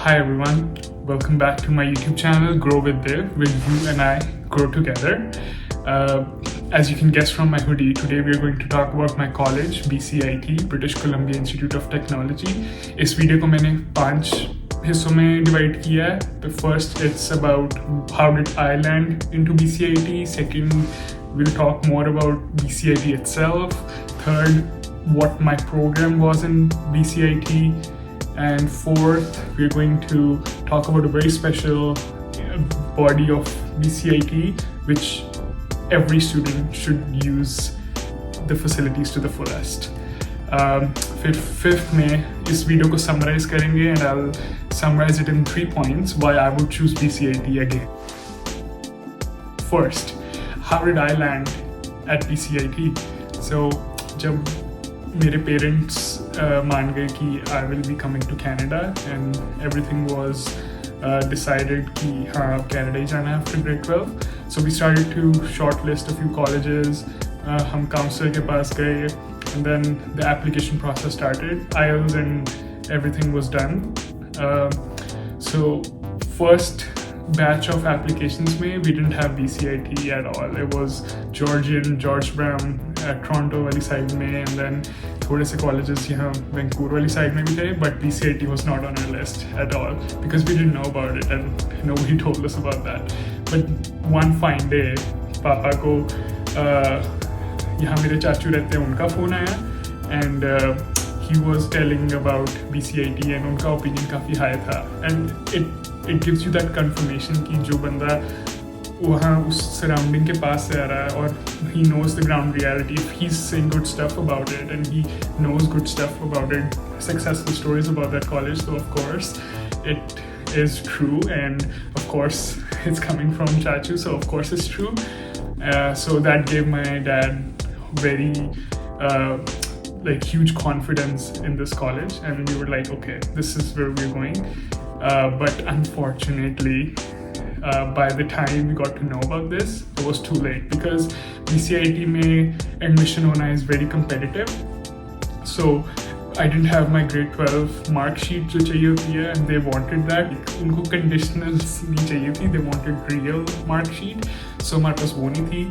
Hi everyone, welcome back to my YouTube channel Grow with Div, where you and I grow together. As you can guess from my hoodie, today we are going to talk about my college, BCIT, British Columbia Institute of Technology. इस video को मैंने 5 हिस्सों में divide किया है. The first, it's about how did I land into BCIT. Second, we'll talk more about BCIT itself. Third, what my program was in BCIT. And fourth, we're going to talk about a very special body of BCIT, which every student should use the facilities to the fullest. Fifth में इस video को summarize करेंगे and I'll summarize it in 3 points why I would choose BCIT again. First, how did I land at BCIT? So जब मेरे parents मान गए कि I will be coming to Canada and everything was decided कि हाँ अब Canada ही जाना है after grade 12. So we started to shortlist a few colleges. हम काउंसलर के पास गए and then the application process started. IELTS and everything was done. So first batch of applications we didn't have BCIT at all. It was Georgian, George Brown, Toronto वाली side में, and then थोड़े से colleges यहाँ Vancouver वाली side में भी थे, but BCIT was not on our list at all because we didn't know about it and nobody told us about that. But one fine day, पापा को यहाँ मेरे चाचू रहते हैं, उनका phone आया and he was telling about BCIT and उनका opinion काफ़ी high था and it gives you that confirmation कि जो बंदा वहाँ उस surrounding के पास से आ रहा है और he knows the ground reality. If he's saying good stuff about it and he knows good stuff about it, successful stories about that college, so of course it is true and of course it's coming from Chachu, so of course it's true. So that gave my dad very huge confidence in this college and we were like, okay, this is where we're going. But unfortunately, by the time we got to know about this, it was too late because BCIT में admission होना is very competitive. So I didn't have my grade 12 mark sheet जो चाहिए होती है and they wanted that. उनको conditionals नहीं चाहिए थी, they wanted real mark sheet. So हमारे पास वो नहीं थी.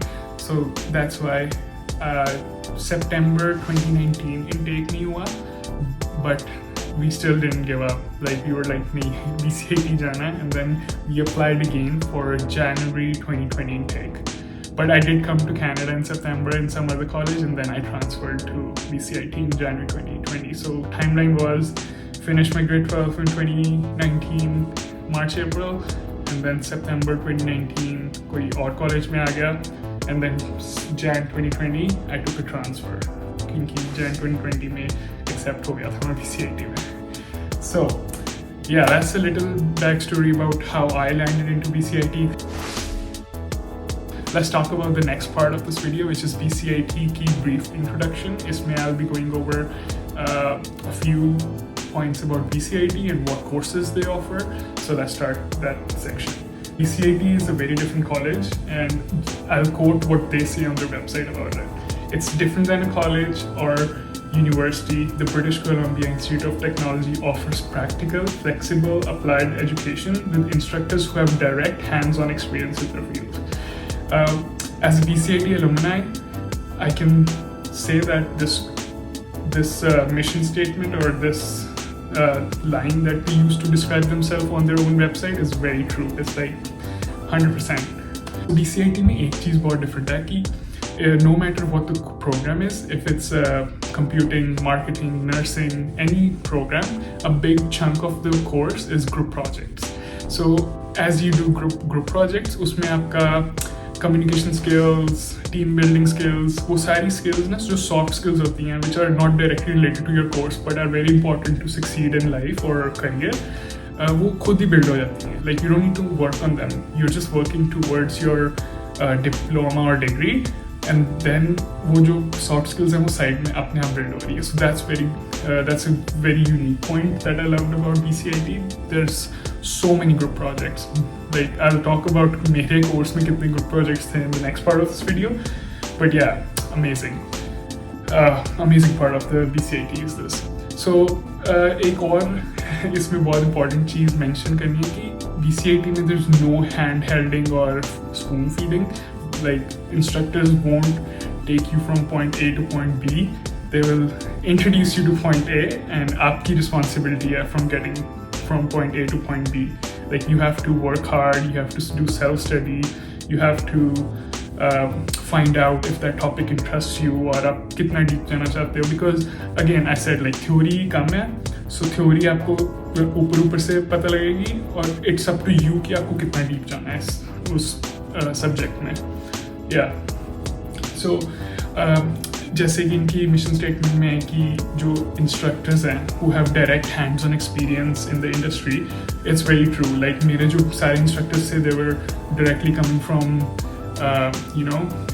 So that's why September 2019 intake नहीं हुआ, but we still didn't give up. We were like, nahi, BCIT jana hai. And then we applied again for January 2020 intake. But I did come to Canada in September in some other college and then I transferred to BCIT in January 2020. So timeline was finish my grade 12 in 2019, March, April, and then September 2019 koi aur college mein aa gaya. And then Jan 2020 I took a transfer. क्योंकि Jan 2020 में accept हो गया था मैं BCIT में. So yeah, that's a little backstory about how I landed into BCIT. Let's talk about the next part of this video, which is BCIT key brief introduction. इसमें I'll be going over a few points about BCIT and what courses they offer. So let's start that section. BCIT is a very different college and I'll quote what they say on their website about it. It's different than a college or university. The British Columbia Institute of Technology offers practical, flexible, applied education with instructors who have direct hands-on experience with their field. As a BCIT alumni, I can say that this mission statement or this line that they use to describe themselves on their own website is very true. It's like 100%. BCIT में एक चीज़ बहुत different है कि no matter what the program is, if it's computing, marketing, nursing, any program, a big chunk of the course is group projects. So as you do group projects, उसमें आपका communication skills, team building skills, वो सारी skills ना जो soft skills होती हैं, which are not directly related to your course but are very important to succeed in life or career, वो खुद ही build हो जाती हैं. Like you don't need to work on them. You're just working towards your diploma or degree. And then वो जो soft skills हैं वो side में अपने आप build हो रही है. So that's a very unique point that I loved about BCIT. There's so many group projects. Like I'll talk about मेरे course में कितने group projects थे in the next part of this video. But yeah, amazing. Amazing part of the BCIT is this. So एक और इसमें बहुत important चीज़ mention करनी है कि BCIT में there's no hand holding or spoon feeding. Like instructors won't take you from point A to point B. They will introduce you to point A and आपकी responsibility है from getting from point A to point B. Like you have to work hard, you have to do self-study, you have to find out if that topic interests you और आप कितना deep जाना चाहते हो. Because again I said like theory कम है, so theory आपको ऊपर से पता लगेगी और it's up to you कि आपको कितना deep जाना है उस subject में. Yeah. So जैसे कि इनकी मिशन स्टेटमेंट में है कि जो इंस्ट्रक्टर्स हैं who have direct hands on experience in the industry, it's very true. Like मेरे जो सारे इंस्ट्रक्टर्स थे they were directly coming from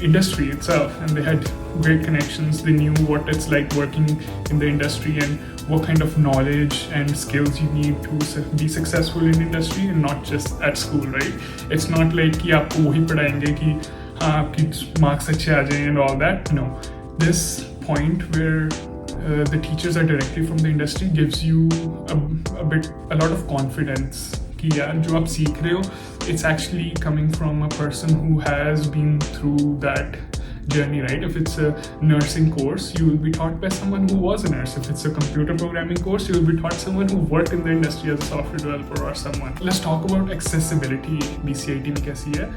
industry itself, and they had great connections. They knew what it's like working in the industry and what kind of knowledge and skills you need to be successful in industry and not just at school, right? It's not like कि आपको वही पढ़ाएंगे कि हाँ आपकी marks अच्छे आ जाएं and all that. No, this point where the teachers are directly from the industry gives you a lot of confidence कि यार जो आप सीख रहे हो it's actually coming from a person who has been through that journey, right? If it's a nursing course, you will be taught by someone who was a nurse. If it's a computer programming course, you will be taught someone who worked in the industry as a software developer or someone. Let's talk about accessibility. BCIT में कैसी है?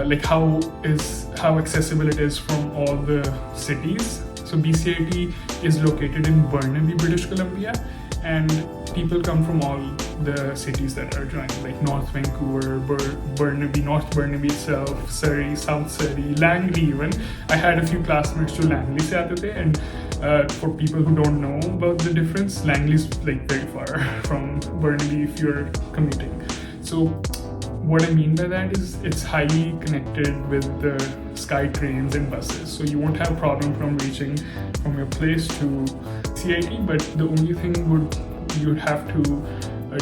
Like how accessible it is from all the cities. So BCIT is located in Burnaby, British Columbia, and people come from all the cities that are joining, like North Vancouver, Burnaby, North Burnaby itself, Surrey, South Surrey, Langley even. I had a few classmates to Langley se aate the, and for people who don't know about the difference, Langley is like very far from Burnaby if you're commuting. So what I mean by that is it's highly connected with the SkyTrains and buses, so you won't have problem from reaching from your place to CIT, but the only thing you'd have to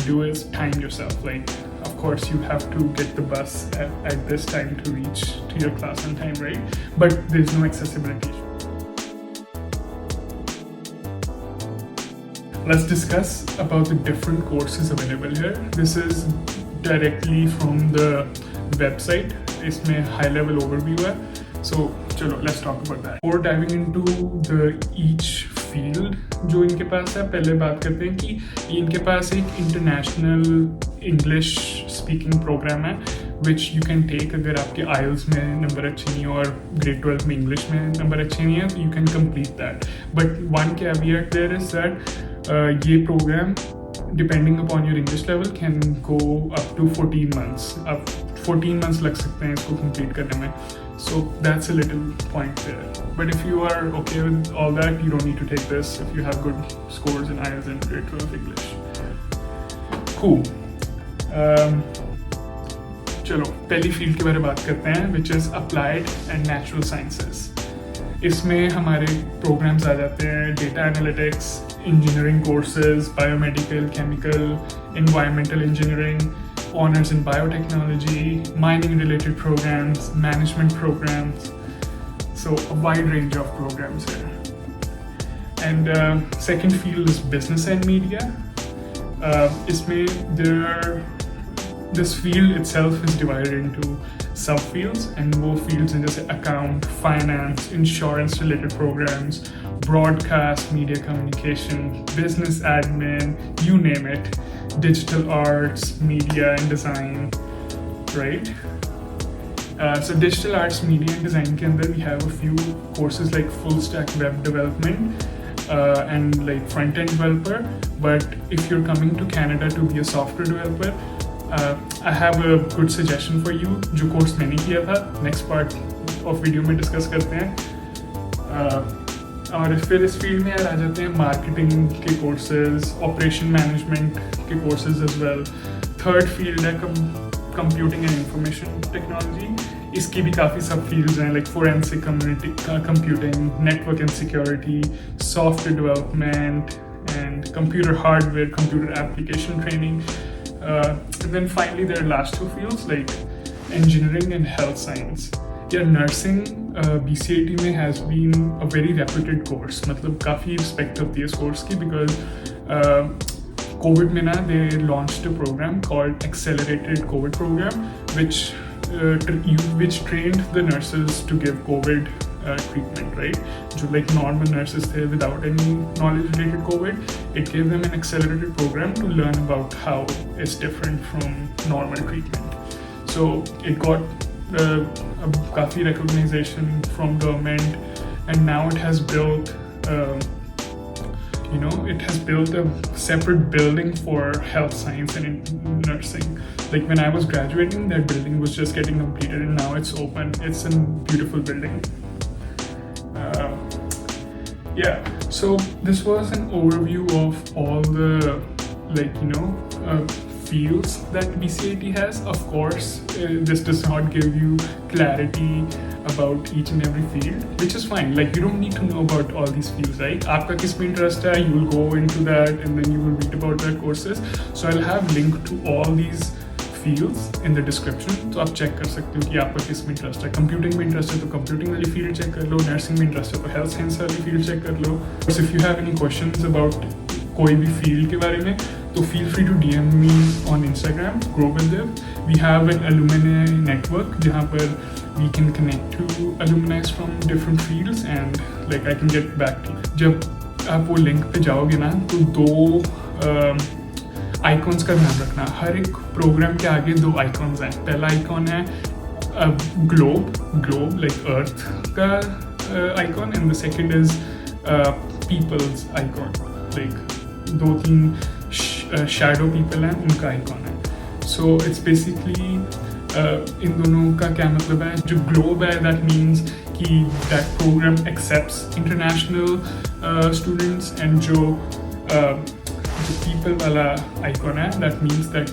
do is time yourself. Like of course you have to get the bus at this time to reach to your class on time, right? But there's no accessibility. Let's discuss about the different courses available here. This is directly from the website. इसमें high level overview है. So चलो let's talk about that. Before diving into the each field जो इनके पास है, पहले बात करते हैं कि इनके पास एक international English speaking program है which you can take अगर आपके IELTS में नंबर अच्छे नहीं है और grade 12 में English में नंबर अच्छे नहीं है, you can complete that. But one caveat there is that ये program depending upon your English level can go up to 14 months. अब 14 months लग सकते हैं इसको complete करने में. So that's a little point there. But if you are okay with all that, you don't need to take this if you have good scores in IELTS and grade 12 English. Cool. चलो पहली field के बारे में बात करते हैं, which is applied and natural sciences. इसमें हमारे programs आ जाते हैं data analytics, engineering courses, biomedical, chemical, environmental engineering, honors in biotechnology, mining related programs, management programs. So a wide range of programs here. And second field is business and media. This field itself is divided into subfields, and वो fields हैं जैसे account, finance, insurance related programs, broadcast, media communication, business admin, you name it, digital arts, media and design, right? So digital arts, media and design के अंदर we have a few courses like full stack web development and like front end developer. But if you're coming to Canada to be a software developer, I have a good suggestion for you. जो course मैंने किया था, next part of video में discuss करते हैं. और फिर इस फील्ड में यार आ जाते हैं मार्केटिंग के कोर्सेज, ऑपरेशन मैनेजमेंट के courses as well. Third field है कंप्यूटिंग एंड इंफॉर्मेशन टेक्नोलॉजी. इसकी भी काफ़ी सब फील्ड्स हैं like forensic computing, network and security, software development and computer hardware, computer application training. And then finally there are last two fields like engineering and health science. Yeah, nursing BCIT में has been a very reputed course. मतलब काफ़ी respect होती है इस course की because COVID में ना they launched a program called Accelerated COVID program, which trained the nurses to give COVID treatment, right? जो like normal nurses थे without any knowledge related COVID, it gave them an accelerated program to learn about how it's different from normal treatment. So it got काफी recognition from government, and now it has built it has built a separate building for health science and nursing. Like when I was graduating, that building was just getting completed, and now it's open. It's a beautiful building. So this was an overview of all the fields that BCIT has. Of course, this does not give you clarity about each and every field, which is fine. Like you don't need to know about all these fields, right? आपका किस में interest है, you will go into that and then you will read about their courses. So I'll have link to all these fields in the description. तो आप check कर सकते हो कि आपका किस में interest है. Computing में interest है तो computing वाली field check कर लो. Nursing में interest है तो health science वाली field check कर लो. So if you have any questions about कोई भी field के बारे में, तो feel free to DM me on Instagram, grow with them. We have an alumni network जहाँ पर we can connect to alumni from different fields and like I can get back to you. जब आप वो link पे जाओगे ना, तो दो icons का ध्यान रखना. हर एक program के आगे दो icons हैं. पहला icon है globe like earth का icon, and the second is people's icon, like दो तीन shadow people हैं, उनका icon है. So it's basically इन दोनों का क्या मतलब है. जो globe है, that means कि that program accepts international students, and जो people वाला icon है, that means that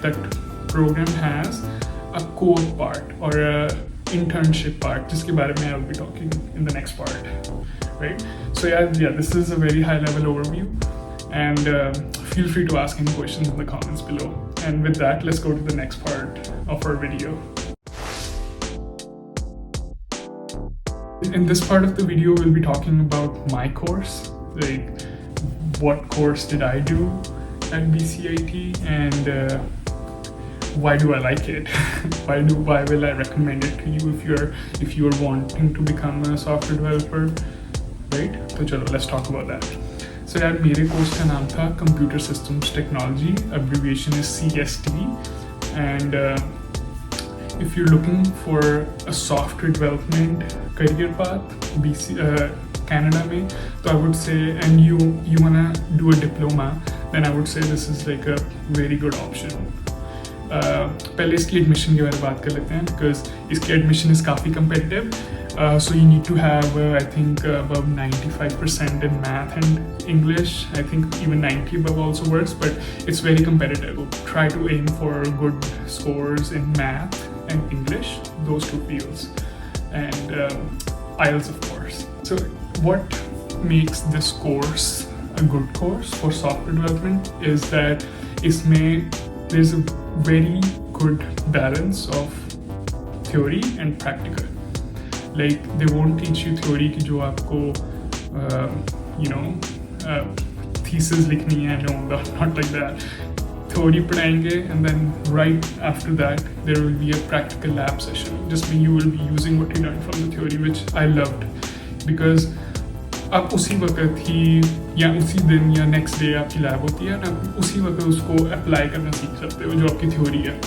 program has a core part or a internship part, जिसके बारे में I'll be talking in the next part, right? So yeah, this is a very high level overview, and feel free to ask any questions in the comments below. And with that, let's go to the next part of our video. In this part of the video, we'll be talking about my course, like what course did I do at BCIT, and why do I like it? why will I recommend it to you if you're wanting to become a software developer, right? So chalo, let's talk about that. So यार मेरे course का नाम था Computer Systems Technology, abbreviation is CST, and if you're looking for a software development career path, Canada में, so I would say, and you wanna do a diploma, then I would say this is like a very good option. पहले इसकी admission के बारे में बात कर लेते हैं, because इसकी admission is काफ़ी competitive. So you need to have I think above 95% in math and English. I think even 90 above also works, but it's very competitive. Try to aim for good scores in math and English, those two fields, and IELTS of course. So what makes this course a good course for software development is that there's a very good balance of theory and practical. Like they won't teach you theory कि जो आपको thesis लिखनी है, no, not like that. Theory पढ़ाएंगे, and then right after that there will be a practical lab session. Just mean you will be using what you learned from the theory, which I loved, because आप उसी वक्त ही या उसी दिन या next day आपकी lab होती है ना, उसी वक्त उसको apply करना सीख सकते हो जो आपकी theory है.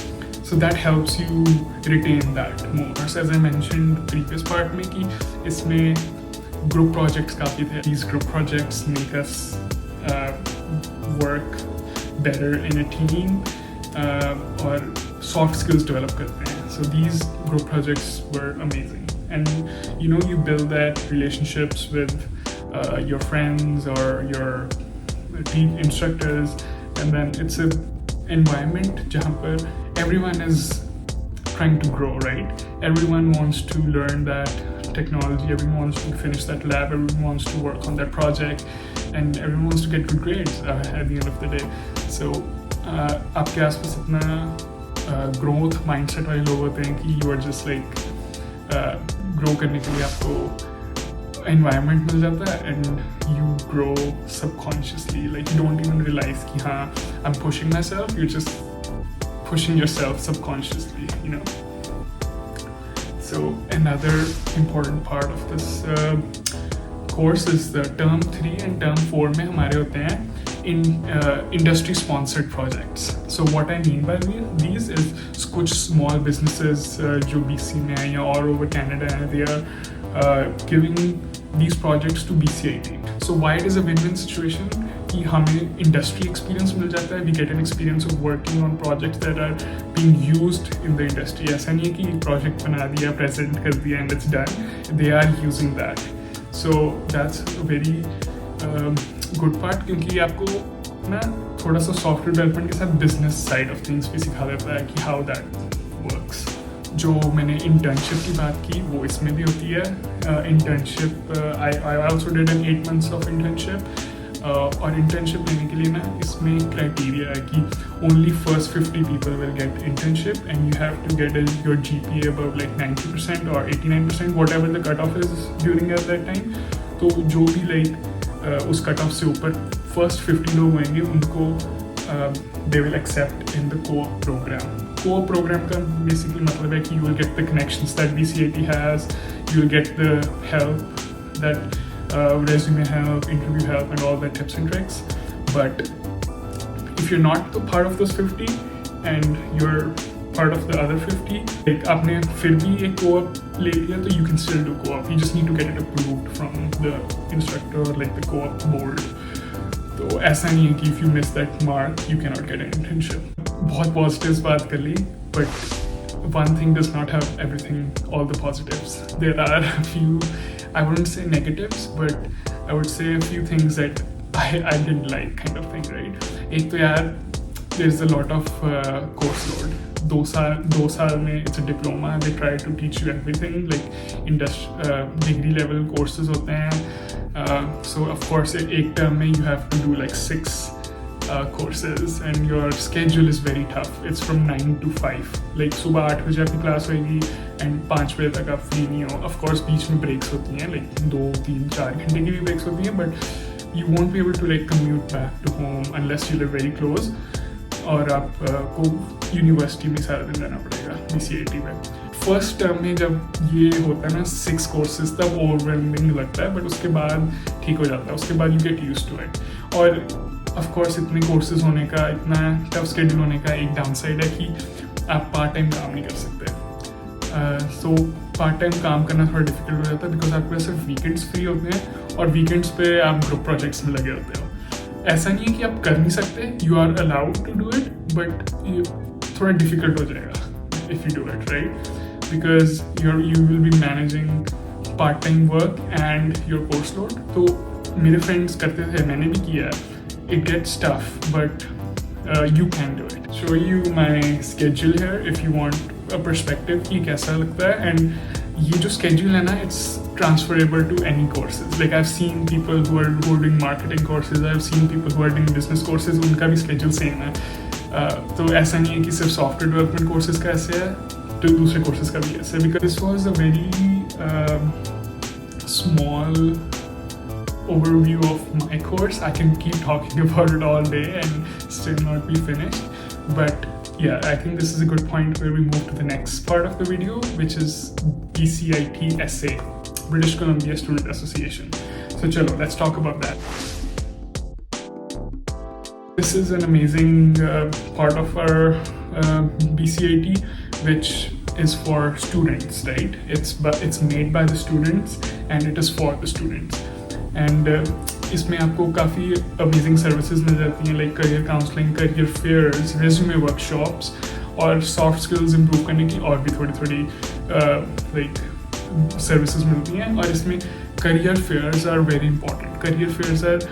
So that helps you retain that more. So as I mentioned previous part में कि इसमें group projects काफ़ी थे. These group projects make us work better in a team और soft skills develop करते हैं. So these group projects were amazing, and you build that relationships with your friends or your instructors, and then it's a environment जहाँ पर everyone is trying to grow, right? Everyone wants to learn that technology, everyone wants to finish that lab, everyone wants to work on that project, and everyone wants to get good grades at the end of the day. So आपके आसपास इतना growth mindset वाले लोग होते हैं कि you are just like grow करने के लिए आपको environment मिल जाता है and you grow subconsciously, like you don't even realize कि हाँ I'm pushing myself, you're just pushing yourself subconsciously, you know. So another important part of this course is the term 3 and term 4 में हमारे होते हैं in industry sponsored projects. So what I mean by these is कुछ small businesses जो BC में हैं या all over Canada हैं, they are giving these projects to BCIT. So why it is a win-win situation कि हमें industry experience मिल जाता है, we get an experience of working on projects that are being used in the industry. ऐसा नहीं है कि project बना दिया, present कर दिया and it's done. They are using that. So that's a very good part क्योंकि आपको ना थोड़ा सा सॉफ्टवेयर डेवलपमेंट के साथ बिजनेस साइड ऑफ थिंग्स भी सिखा देता है कि हाउ दैट वर्क्स. जो मैंने इंटर्नशिप की बात की वो इसमें भी होती है. Internship I also did an 8 months of internship और इंटर्नशिप लेने के लिए ना इसमें क्राइटेरिया है कि only first 50 people will get internship and you have to get your GPA above like 90% or 89%, whatever the cutoff is during at that time. तो जो भी लाइक उस कट ऑफ से ऊपर फर्स्ट 50 लोग होंगे उनको they will accept in the co-op programme. Co-op programme का बेसिकली मतलब है कि you will get the connections that BCIT has, you will get the help that resume help, interview help and all that tips and tricks. But if you're not the part of those 50 and you're part of the other 50, like आपने फिर भी एक co-op ले लिया तो you can still do co-op. You just need to get it approved from the instructor or like the co-op board. तो ऐसा नहीं है कि if you miss that mark you cannot get an internship. बहुत positives बात कर ली, but one thing does not have everything, all the positives. There are a few, I wouldn't say negatives, but I would say a few things that I didn't like kind of thing, right? एक तो यार there's a lot of course load. 2 साल में it's a diploma, they try to teach you everything, like degree level courses होते हैं. So of course एक term में you have to do like 6 courses and your schedule is very tough. It's from 9 to 5, like सुबह 8 बजे आपकी class होगी and 5 बजे तक आप फ्री नहीं हो. Of course बीच में breaks होती हैं, like 2, 3, 4 घंटे की भी breaks होती हैं, but you won't be able to like commute back to home unless you live very close. और आपको यूनिवर्सिटी में सारा दिन रहना पड़ेगा BCIT में. फर्स्ट टर्म में जब ये होता है ना 6 कोर्सेज तब ओवरवेलमिंग लगता है, बट उसके बाद ठीक हो जाता है. उसके बाद you get used to it. और ऑफ कोर्स इतने कोर्सेज होने का, इतना टफ स्केड्यूल होने का एक डाउन साइड है कि आप पार्ट टाइम काम नहीं कर सकते. सो पार्ट टाइम काम करना थोड़ा डिफिकल्ट हो जाता है बिकॉज आपके पास सिर्फ वीकेंड्स फ्री होते हैं और वीकेंड्स पे आप ग्रुप प्रोजेक्ट्स में लगे होते हो. ऐसा नहीं है कि आप कर नहीं सकते, you are allowed to do it, but थोड़ा डिफिकल्ट हो जाएगा if you do it, right? Because you will be managing part time work and your course load. तो मेरे फ्रेंड्स करते थे, मैंने भी किया. It gets tough but you can do it. Show you my schedule here if you want a perspective कि कैसा लगता है. and ये जो schedule है ना, it's transferable to any courses. Like I've seen people who are doing marketing courses, I've seen people who are doing business courses, उनका भी schedule same है. तो ऐसा नहीं है कि सिर्फ software development courses का ऐसे है तो दूसरे courses का भी ऐसे. Because this was a very small overview of my course. I can keep talking about it all day and still not be finished, but yeah, I think this is a good point where we move to the next part of the video, which is BCIT SA, British Columbia Student Association. So chalo, let's talk about that. This is an amazing part of our BCIT, which is for students, right? It's made by the students and it is for the students. And इसमें आपको काफ़ी amazing services मिल जाती हैं, like career counselling, career fairs, resume workshops और soft skills improve करने की और भी थोड़ी लाइक सर्विसेज मिलती हैं. और इसमें career fairs are very important. Career fairs are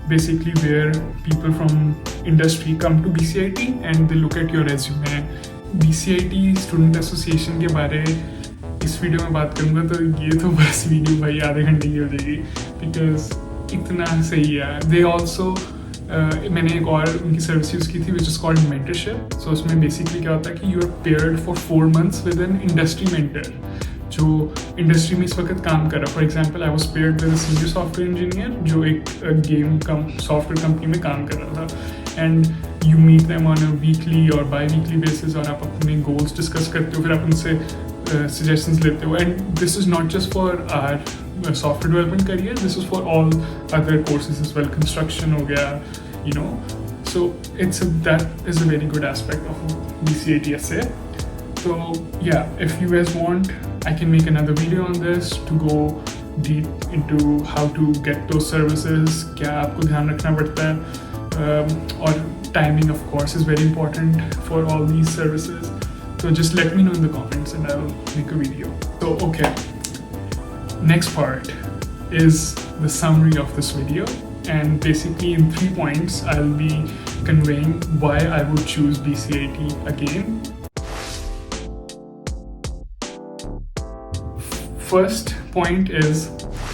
basically where people from industry come to BCIT and they look at your resume. BCIT Student Association के बारे इस वीडियो में बात करूँगा तो ये तो बस वीडियो भाई आधे घंटे की हो जाएगी बिकॉज इतना सही है. दे ऑल्सो मैंने एक और उनकी सर्विस यूज़ की थी which is called mentorship. So उसमें बेसिकली क्या होता है कि you are paired for 4 months with an industry mentor जो इंडस्ट्री में इस वक्त काम कर रहा है. For example I was paired with a senior software engineer जो एक गेम सॉफ्टवेयर कंपनी में काम कर रहा था. And you meet them on a weekly और बाई वीकली बेसिस और आप अपने गोल्स डिस्कस करते हो, फिर आप उनसे suggestions लेते हो. And this is not just for our software development career, this is for all other courses as well. Construction हो गया, you know. So that is a very good aspect of BCIT essay. So yeah, if you guys want, I can make another video on this to go deep into how to get those services, क्या आपको ध्यान रखना पड़ता है, और timing of course is very important for all these services. So just let me know in the comments and I will make a video. So okay, next part is the summary of this video, and basically in 3 points I'll be conveying why I would choose BCIT again. First point is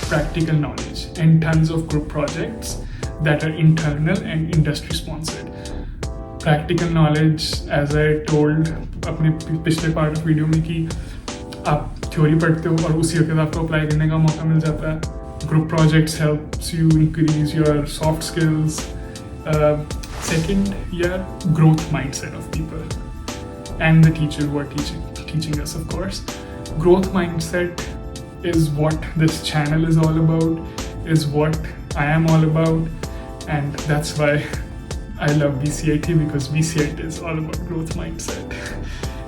practical knowledge and tons of group projects that are internal and industry sponsored. Practical knowledge, as I told अपने पिछले part of video में, कि आप theory पढ़ते हो और उसी वक्त आपको अप्लाई करने का मौका मिल जाता है. Group projects helps you increase your soft skills. Second, your growth mindset of people and the teachers who are teaching us, of course. Growth mindset is what this channel is all about, is what I am all about, and that's why I love BCIT, because BCIT is all about growth mindset.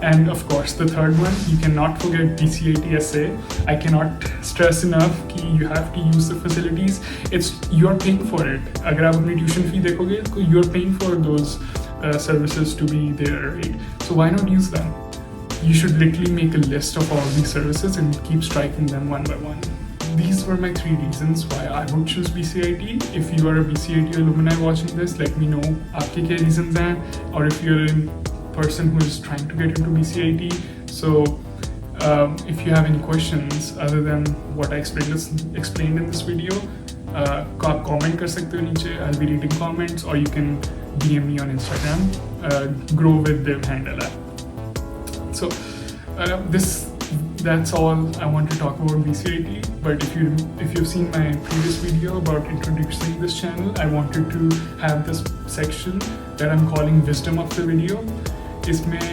And of course, the third one, you cannot forget BCIT essay. I cannot stress enough कि you have to use the facilities. You're paying for it. अगर आप अपनी tuition fee देखोगे, you're paying for those services to be there, right? So why not use them? You should literally make a list of all these services and keep striking them one by one. These were my 3 reasons why I would choose BCIT. If you are a BCIT alumni watching this, let me know आपके क्या reasons हैं, or if you're a person who is trying to get into BCIT. So if you have any questions other than what I explained in this video, आप comment कर सकते हो नीचे. I'll be reading comments, or you can DM me on Instagram, grow with Div handle. So that's all I want to talk about BCIT. But if you've seen my previous video about introducing this channel, I wanted to have this section that I'm calling Wisdom of the Video. इसमें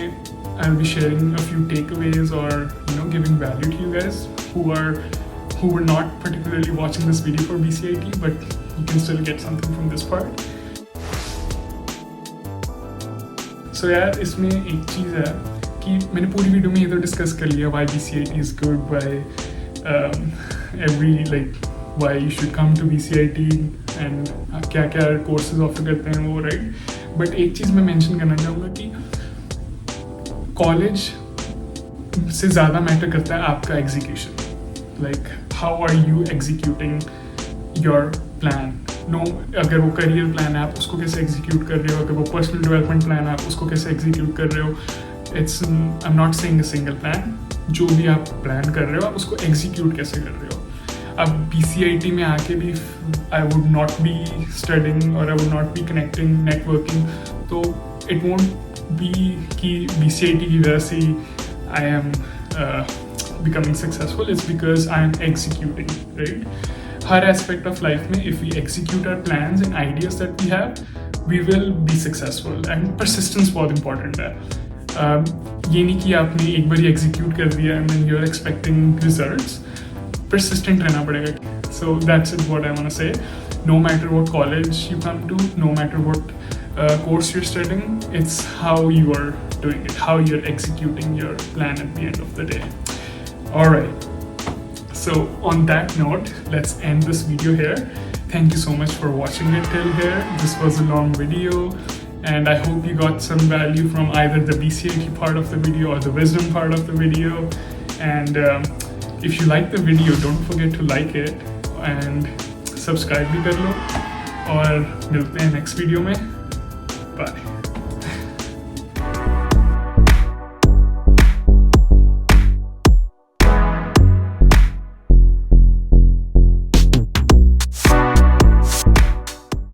I'll be sharing a few takeaways, or giving value to you guys who were not particularly watching this video for BCIT, but you can still get something from this part. So यार, इसमें एक चीज़ है कि मैंने पूरी video में ये तो डिस्कस कर लिया why BCIT is good, why you should come to BCIT and क्या क्या कोर्सेज ऑफर करते हैं वो, राइट. बट एक चीज़ मैं मेंशन करना चाहूँगा कि कॉलेज से ज़्यादा मैटर करता है आपका execution. Like how are you executing your plan. अगर वो करियर प्लान है आप उसको कैसे एग्जीक्यूट कर रहे हो, अगर वो पर्सनल डेवलपमेंट प्लान है आप उसको कैसे एग्जीक्यूट कर रहे हो. I am not saying a single plan. जो भी आप प्लान कर रहे हो आप उसको एग्जीक्यूट कैसे कर रहे हो. अब BCIT में आके भी I would not be studying और I would not be connecting, networking. तो इट वोंट बी कि BCIT की वजह से I am becoming successful. It's because I am executing, right? हर aspect of life में if we execute our plans and ideas that we have, we will be successful. And persistence बहुत important है. ये नहीं कि आपने एक बार execute कर दिया and then you're expecting results. Persistent रहना पड़ेगा. So that's it what I want to say. No matter what college you come to, no matter what course you're studying, it's how you are doing it, how you're executing your plan at the end of the day. Alright, so on that note, let's end this video here. Thank you so much for watching it till here. This was a long video and I hope you got some value from either the BCIT part of the video or the wisdom part of the video. And if you like the video, don't forget to like it and subscribe भी कर लो और मिलते हैं next video में. Bye.